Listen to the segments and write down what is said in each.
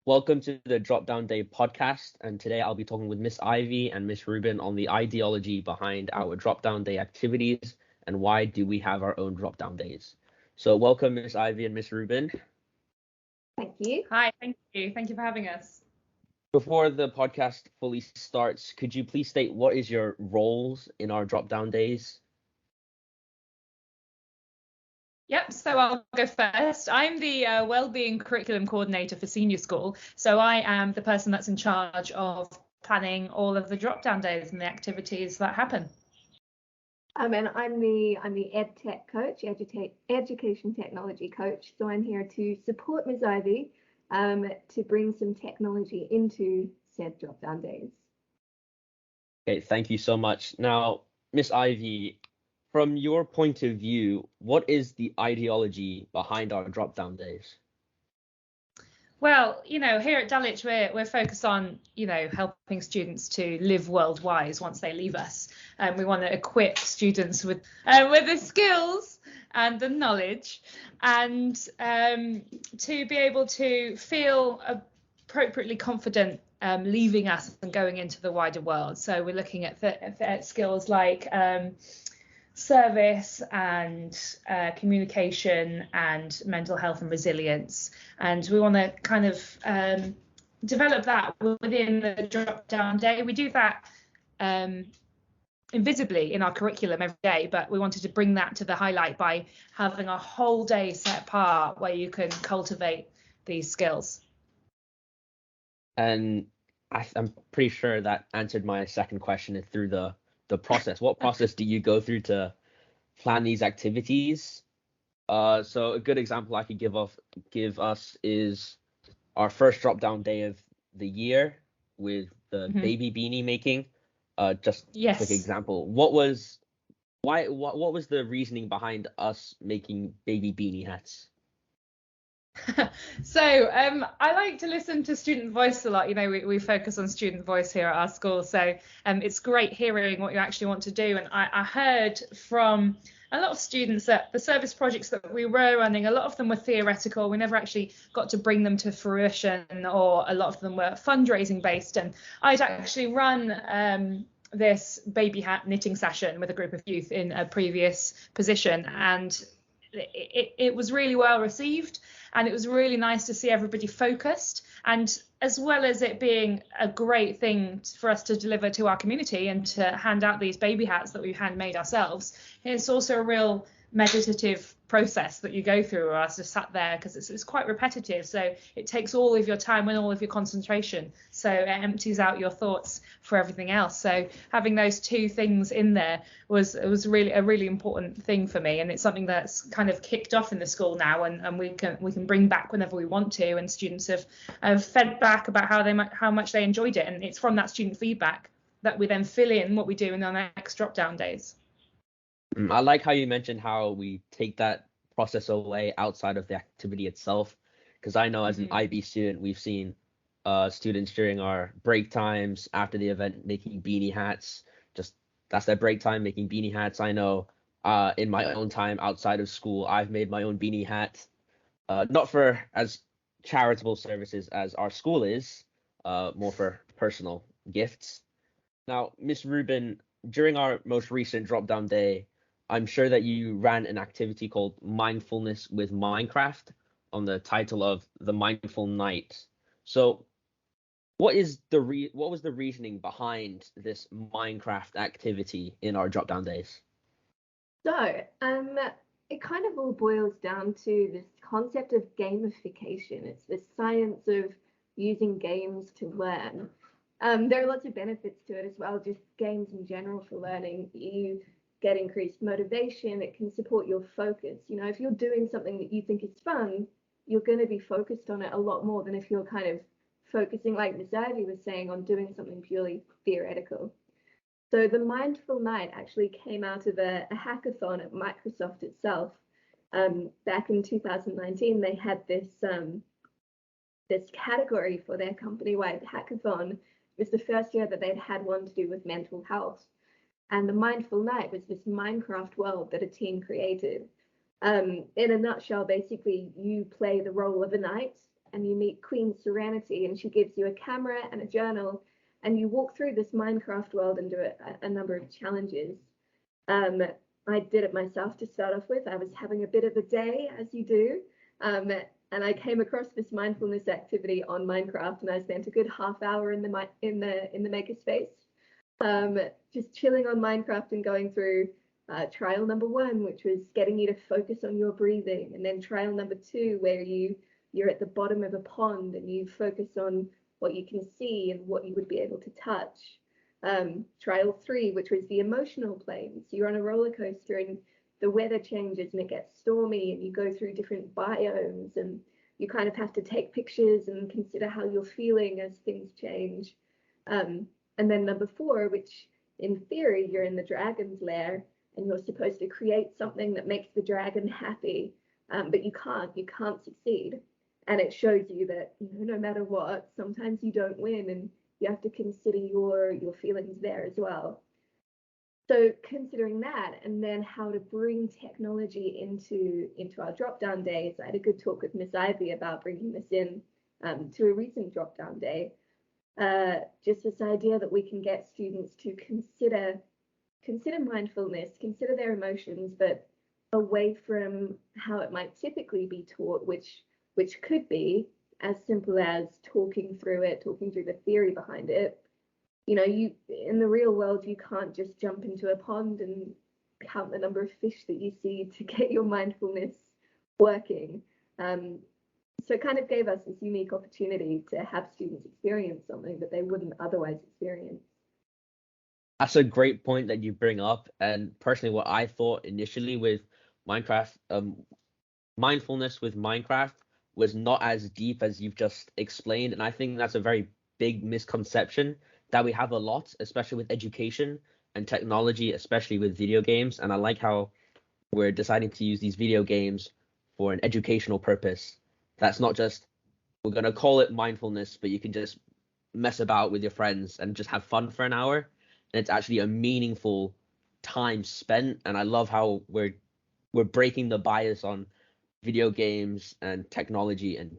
Welcome to the Dropdown Day podcast. And today I'll be talking with Miss Ivy and Miss Ruben on the ideology behind our Dropdown Day activities and why do we have our own Dropdown Days. So, welcome, Miss Ivy and Miss Ruben. Thank you. Hi, thank you. Thank you for having us. Before the podcast fully starts, could you please state what is your roles in our Dropdown Days? Yep, so I'll go first. I'm the Wellbeing Curriculum Coordinator for Senior School. So I am the person that's in charge of planning all of the drop-down days and the activities that happen. And I'm the Ed Tech coach, education technology coach. So I'm here to support Ms. Ivy to bring some technology into said drop-down days. Okay, thank you so much. Now, Miss Ivy, from your point of view, what is the ideology behind our Dropdown Days? Well, here at Dulwich, we're focused on, helping students to live world-wise once they leave us. And we want to equip students with the skills and the knowledge and to be able to feel appropriately confident leaving us and going into the wider world. So we're looking at skills like service and communication and mental health and resilience, and we want to kind of develop that within the drop down day. We do that invisibly in our curriculum every day, but we wanted to bring that to the highlight by having a whole day set apart where you can cultivate these skills. And I'm pretty sure that answered my second question through the process. What process do you go through to plan these activities? So a good example I could give us is our first drop down day of the year with the baby beanie making. Yes. Quick example. What was the reasoning behind us making baby beanie hats? So I like to listen to student voice a lot. We focus on student voice here at our school, so it's great hearing what you actually want to do. And I heard from a lot of students that the service projects that we were running, a lot of them were theoretical. We never actually got to bring them to fruition, or a lot of them were fundraising based. And I'd actually run this baby hat knitting session with a group of youth in a previous position, and it was really well received, and it was really nice to see everybody focused. And as well as it being a great thing for us to deliver to our community and to hand out these baby hats that we've handmade ourselves, it's also a real meditative process that you go through, or us just sat there, because it's quite repetitive, so it takes all of your time and all of your concentration, so it empties out your thoughts for everything else. So having those two things in there was really a really important thing for me, and it's something that's kind of kicked off in the school now, and we can bring back whenever we want to, and students have fed back about how much they enjoyed it, and it's from that student feedback that we then fill in what we do in our next drop down days. I like how you mentioned how we take that process away outside of the activity itself, because I know as an IB student, we've seen students during our break times after the event making beanie hats. Just that's their break time, making beanie hats. I know in my own time outside of school, I've made my own beanie hat, not for as charitable services as our school is, more for personal gifts. Now, Miss Ruben, during our most recent drop down day, I'm sure that you ran an activity called Mindfulness with Minecraft on the title of the Mindful Night. So what was the reasoning behind this Minecraft activity in our drop down days? So it kind of all boils down to this concept of gamification. It's the science of using games to learn. There are lots of benefits to it as well, just games in general for learning. You get increased motivation, it can support your focus. If you're doing something that you think is fun, you're going to be focused on it a lot more than if you're kind of focusing, like Ms. Ivy was saying, on doing something purely theoretical. So the Mindful Night actually came out of a hackathon at Microsoft itself. Back in 2019, they had this category for their company-wide hackathon. It was the first year that they'd had one to do with mental health. And the Mindful Night was this Minecraft world that a team created. In a nutshell, basically, you play the role of a knight, and you meet Queen Serenity, and she gives you a camera and a journal, and you walk through this Minecraft world and do a number of challenges. I did it myself to start off with. I was having a bit of a day, as you do, and I came across this mindfulness activity on Minecraft, and I spent a good half hour in the makerspace, just chilling on Minecraft and going through trial number 1, which was getting you to focus on your breathing, and then trial number 2, where you're at the bottom of a pond and you focus on what you can see and what you would be able to touch. Trial 3, which was the emotional plane. So you're on a roller coaster and the weather changes and it gets stormy, and you go through different biomes, and you kind of have to take pictures and consider how you're feeling as things change. And then number 4, which in theory you're in the dragon's lair and you're supposed to create something that makes the dragon happy, but you can't succeed. And it shows you that, no matter what, sometimes you don't win, and you have to consider your feelings there as well. So considering that, and then how to bring technology into our drop-down days, I had a good talk with Miss Ivy about bringing this in to a recent drop-down day. Just this idea that we can get students to consider mindfulness, consider their emotions, but away from how it might typically be taught, which could be as simple as talking through the theory behind it. You in the real world, you can't just jump into a pond and count the number of fish that you see to get your mindfulness working. So it kind of gave us this unique opportunity to have students experience something that they wouldn't otherwise experience. That's a great point that you bring up. And personally, what I thought initially with Minecraft, mindfulness with Minecraft was not as deep as you've just explained. And I think that's a very big misconception that we have a lot, especially with education and technology, especially with video games. And I like how we're deciding to use these video games for an educational purpose. That's not just, we're going to call it mindfulness, but you can just mess about with your friends and just have fun for an hour. And it's actually a meaningful time spent. And I love how we're breaking the bias on video games and technology and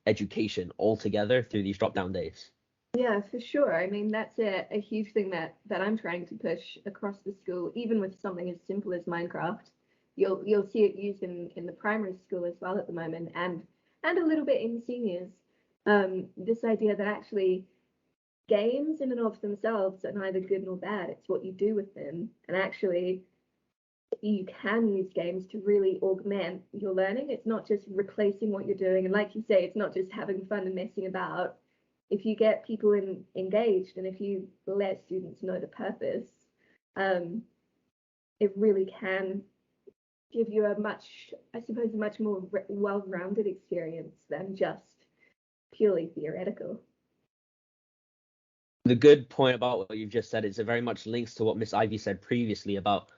education all together through these drop-down days. Yeah, for sure. I mean, that's a huge thing that I'm trying to push across the school, even with something as simple as Minecraft. You'll see it used in the primary school as well at the moment, and a little bit in seniors. This idea that actually games in and of themselves are neither good nor bad. It's what you do with them. And actually, you can use games to really augment your learning. It's not just replacing what you're doing. And like you say, it's not just having fun and messing about. If you get people engaged, and if you let students know the purpose, it really can give you a much more well-rounded experience than just purely theoretical. The good point about what you've just said is it very much links to what Miss Ivy said previously about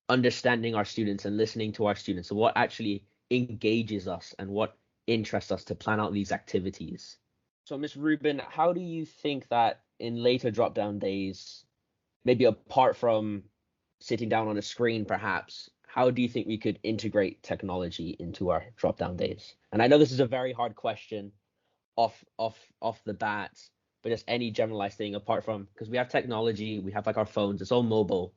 understanding our students and listening to our students, and what actually engages us and what interests us to plan out these activities. So, Miss Rubin, how do you think that in later drop-down days, maybe apart from sitting down on a screen, perhaps, how do you think we could integrate technology into our drop-down days? And I know this is a very hard question off the bat, but just any generalized thing apart from, because we have technology, we have like our phones, it's all mobile.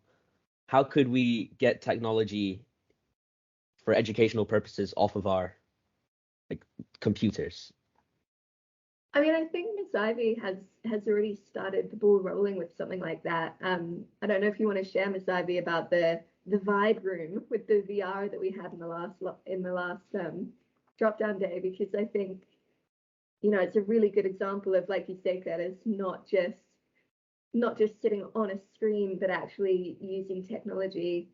How could we get technology for educational purposes off of our computers? I mean, I think Miss Ivy has already started the ball rolling with something like that. I don't know if you want to share, Miss Ivy, about the Vibe room with the VR that we had in the last drop-down day, because I think, it's a really good example of, like you say, Curtis, not just sitting on a screen, but actually using technology.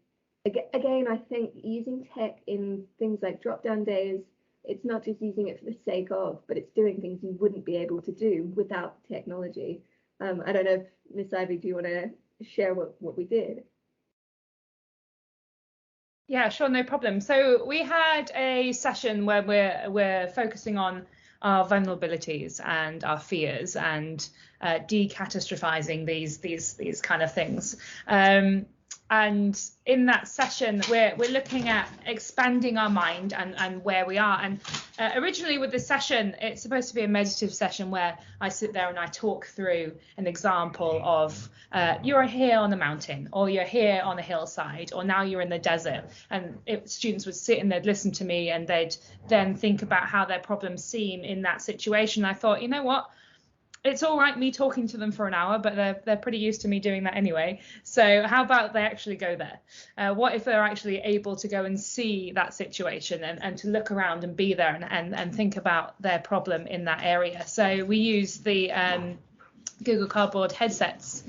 Again, I think using tech in things like drop-down days, it's not just using it for the sake of, but it's doing things you wouldn't be able to do without technology. I don't know if Miss Ivy, do you want to share what we did? Yeah, sure, no problem. So we had a session where we're focusing on our vulnerabilities and our fears and decatastrophizing these kind of things. and in that session, we're looking at expanding our mind and where we are. And originally with this session, it's supposed to be a meditative session where I sit there and I talk through an example of you're here on a mountain, or you're here on a hillside, or now you're in the desert. And students would sit and they'd listen to me, and they'd then think about how their problems seem in that situation. I thought, you know what? It's all right me talking to them for an hour, but they're pretty used to me doing that anyway. So how about they actually go there? What if they're actually able to go and see that situation and to look around and be there and think about their problem in that area? So we use the Google Cardboard headsets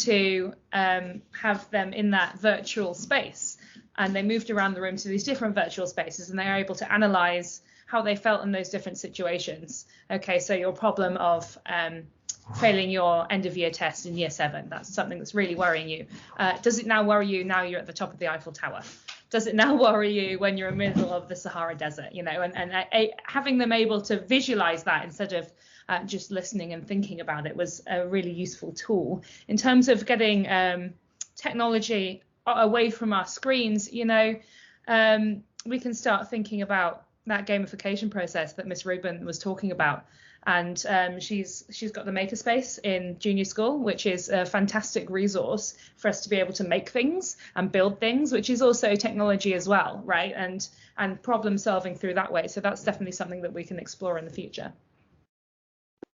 to have them in that virtual space. And they moved around the room to these different virtual spaces, and they are able to analyze how they felt in those different situations. Okay, so your problem of failing your end of year test in year 7, that's something that's really worrying you. Does it now worry you now you're at the top of the Eiffel Tower? Does it now worry you when you're in the middle of the Sahara Desert? You know, and having them able to visualize that instead of just listening and thinking about it was a really useful tool. In terms of getting technology away from our screens, you know, we can start thinking about that gamification process that Miss Rubin was talking about. And she's got the makerspace in junior school, which is a fantastic resource for us to be able to make things and build things, which is also technology as well, right? And problem solving through that way. So that's definitely something that we can explore in the future.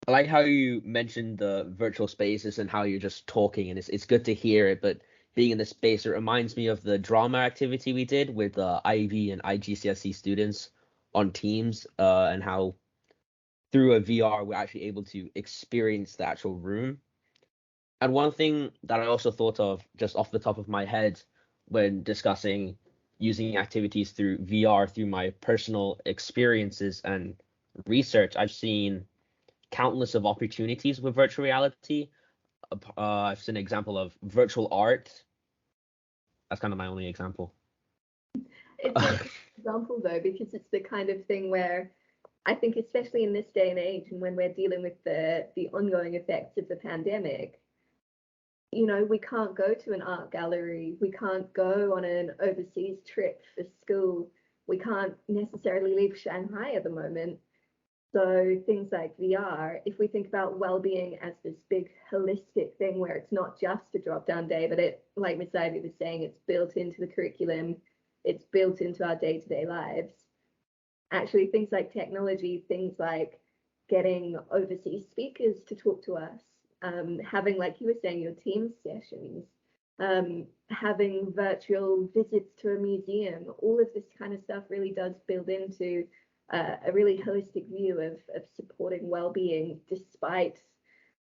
I like how you mentioned the virtual spaces and how you're just talking, and it's good to hear it, but being in the space, it reminds me of the drama activity we did with IB and IGCSE students on Teams, and how through a VR we're actually able to experience the actual room. And one thing that I also thought of just off the top of my head when discussing using activities through VR, through my personal experiences and research, I've seen countless of opportunities with virtual reality. I've seen an example of virtual art. That's kind of my only example. It's an example though, because it's the kind of thing where I think, especially in this day and age, and when we're dealing with the ongoing effects of the pandemic, you know, we can't go to an art gallery, we can't go on an overseas trip for school, we can't necessarily leave Shanghai at the moment. So things like VR, if we think about well-being as this big holistic thing where it's not just a drop-down day, but it, like Miss Ivy was saying, it's built into the curriculum, it's built into our day-to-day lives. Actually, things like technology, things like getting overseas speakers to talk to us, having, like you were saying, your team sessions, having virtual visits to a museum, all of this kind of stuff really does build into a really holistic view of supporting well-being despite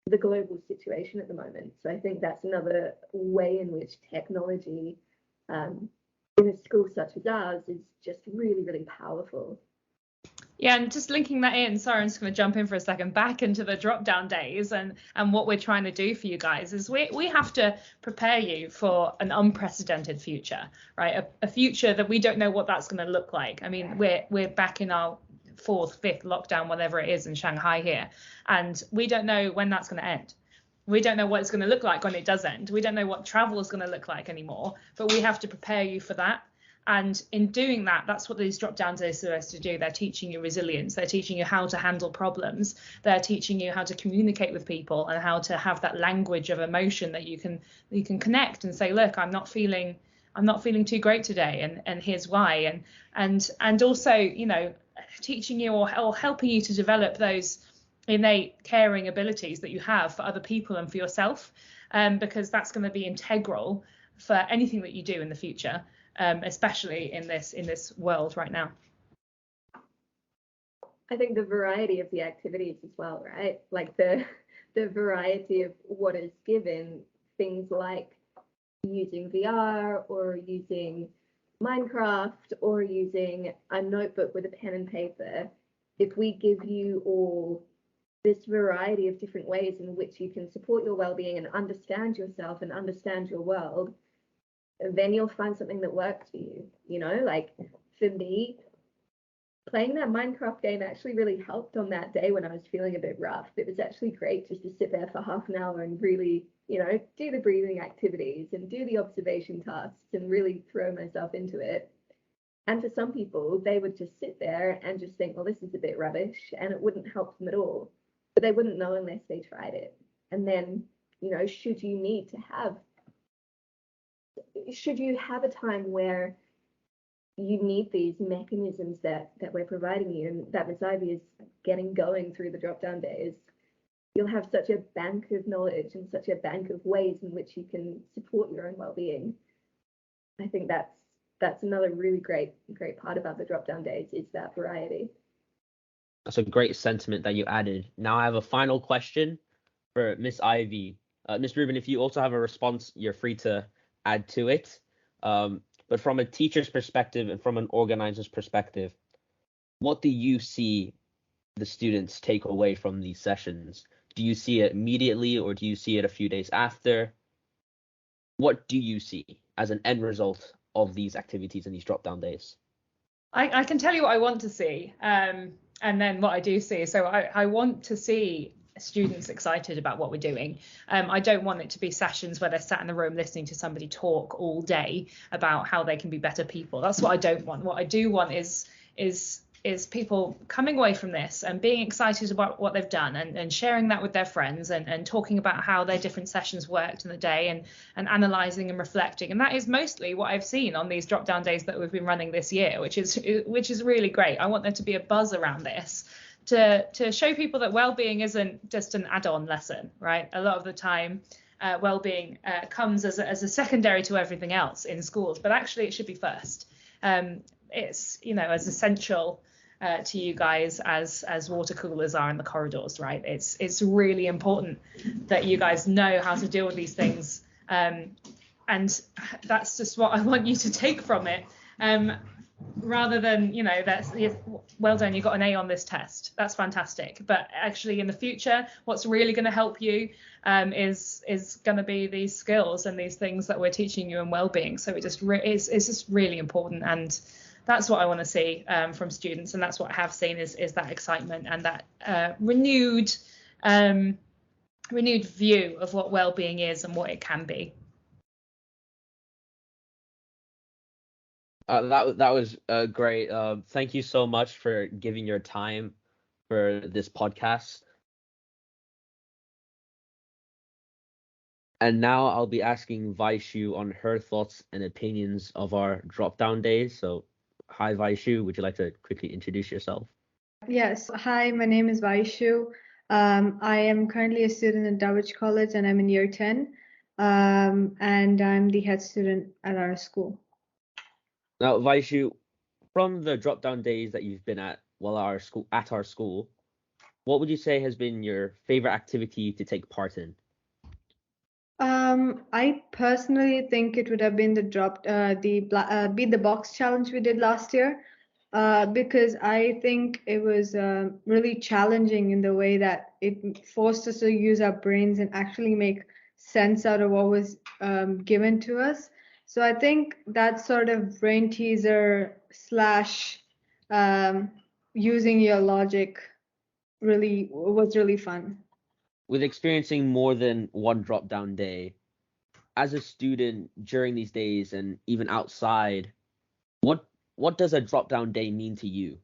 the global situation at the moment. So I think that's another way in which technology in a school such as ours is just really, really powerful. Yeah, and just linking that in, sorry, I'm just going to jump in for a second, back into the drop down days and what we're trying to do for you guys is we have to prepare you for an unprecedented future, right? A future that we don't know what that's going to look like. I mean, we're back in our 4th, 5th lockdown, whatever it is in Shanghai here, and we don't know when that's going to end. We don't know what it's going to look like when it does end. We don't know what travel is going to look like anymore, but we have to prepare you for that. And in doing that, that's what these drop downs are supposed to do. They're teaching you resilience. They're teaching you how to handle problems. They're teaching you how to communicate with people and how to have that language of emotion that you can connect and say, look, I'm not feeling too great today, and here's why. And also, you know, teaching you or helping you to develop those innate caring abilities that you have for other people and for yourself, because that's going to be integral for anything that you do in the future. Especially in this world right now. I think the variety of the activities as well, right? Like the variety of what is given, things like using VR or using Minecraft or using a notebook with a pen and paper. If we give you all this variety of different ways in which you can support your well-being and understand yourself and understand your world, then you'll find something that works for you. You know, like for me, playing that Minecraft game actually really helped on that day when I was feeling a bit rough. It was actually great just to sit there for half an hour and really, do the breathing activities and do the observation tasks and really throw myself into it. And for some people, they would just sit there and just think, well, this is a bit rubbish, and it wouldn't help them at all. But they wouldn't know unless they tried it. And then, should you have a time where you need these mechanisms that we're providing you, and that Miss Ivy is getting going through the drop-down days, you'll have such a bank of knowledge and such a bank of ways in which you can support your own well-being. I think that's another really great part about the drop-down days, is that variety. That's a great sentiment that you added. Now I have a final question for Miss Ivy. Miss Rubin, if you also have a response, you're free to add to it. But from a teacher's perspective and from an organizer's perspective, what do you see the students take away from these sessions? Do you see it immediately, or do you see it a few days after? What do you see as an end result of these activities and these drop-down days? I can tell you what I want to see, and then what I do see. So I want to see students excited about what we're doing. I don't want it to be sessions where they're sat in the room listening to somebody talk all day about how they can be better people. That's what I don't want. What I do want is people coming away from this and being excited about what they've done, and sharing that with their friends, and talking about how their different sessions worked in the day, and analysing and reflecting. And that is mostly what I've seen on these drop down days that we've been running this year, which is really great. I want there to be a buzz around this, to show people that well-being isn't just an add-on lesson, right? A lot of the time well-being comes as a secondary to everything else in schools, but actually it should be first. It's as essential to you guys as water coolers are in the corridors, right? It's really important that you guys know how to deal with these things, and that's just what I want you to take from it, rather than that's well done, you got an A on this test, that's fantastic, but actually in the future what's really going to help you is going to be these skills and these things that we're teaching you in well-being. So it's just really important, and that's what I want to see from students, and that's what I have seen is that excitement and that renewed view of what well-being is and what it can be. That was great. Thank you so much for giving your time for this podcast. And now I'll be asking Vaishu on her thoughts and opinions of our drop-down days. So, hi Vaishu, would you like to quickly introduce yourself? Yes. Hi, my name is Vaishu. I am currently a student at Dulwich College, and I'm in year 10. And I'm the head student at our school. Now, Vaishu, from the drop-down days that you've been at our school, what would you say has been your favorite activity to take part in? I personally think it would have been the Beat the Box challenge we did last year, because I think it was really challenging in the way that it forced us to use our brains and actually make sense out of what was given to us. So I think that sort of brain teaser / using your logic was really fun. With experiencing more than one drop-down day, as a student during these days and even outside, what does a drop-down day mean to you?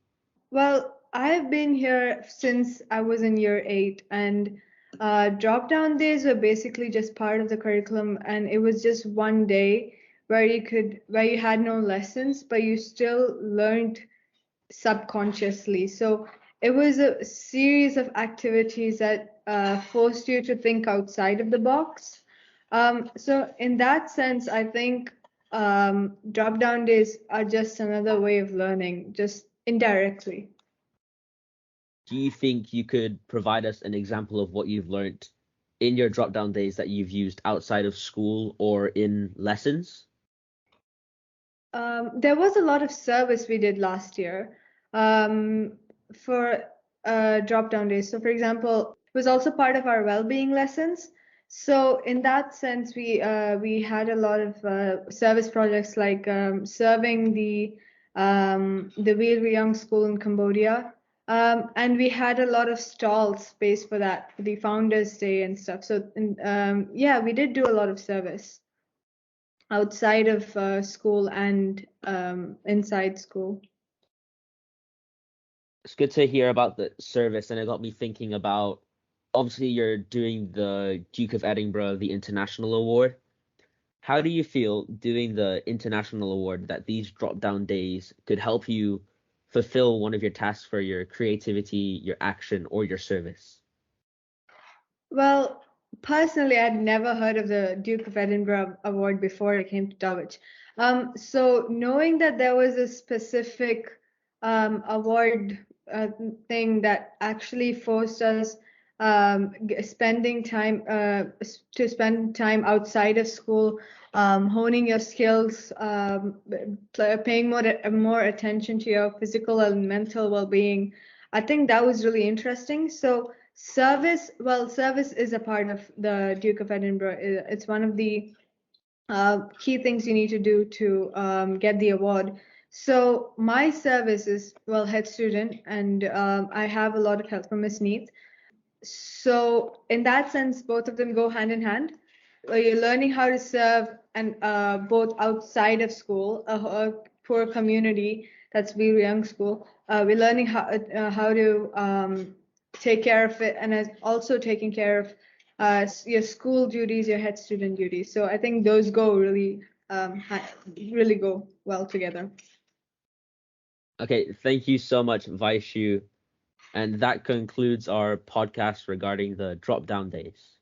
Well, I've been here since I was in year 8, and drop-down days were basically just part of the curriculum, and it was just one day where you had no lessons, but you still learned subconsciously. So it was a series of activities that forced you to think outside of the box. So in that sense, I think drop-down days are just another way of learning, just indirectly. Do you think you could provide us an example of what you've learned in your drop-down days that you've used outside of school or in lessons? There was a lot of service we did last year for drop-down days. So for example, it was also part of our well-being lessons. So in that sense, we had a lot of service projects, like serving the the Wheelway Young School in Cambodia. And we had a lot of stall space for that, for the Founders Day and stuff. So yeah, we did do a lot of service outside of school and inside school. It's good to hear about the service, and it got me thinking about, obviously you're doing the Duke of Edinburgh, the International Award. How do you feel doing the International Award, that these drop-down days could help you fulfill one of your tasks for your creativity, your action, or your service? Well, personally, I'd never heard of the Duke of Edinburgh Award before I came to Dulwich. So knowing that there was a specific award thing that actually forced us spending time to spend time outside of school, honing your skills, paying more attention to your physical and mental well-being. I think that was really interesting. So service is a part of the Duke of Edinburgh. It's one of the key things you need to do to get the award. So my service is, well, head student, and I have a lot of help from Miss Neat. So in that sense, both of them go hand in hand. You're learning how to serve, and both outside of school, a poor community, that's Wheelway Young School. We're learning how to take care of it, and also taking care of your school duties, your head student duties. So I think those go really go well together. Okay, thank you so much, Vaishu. And that concludes our podcast regarding the drop-down days.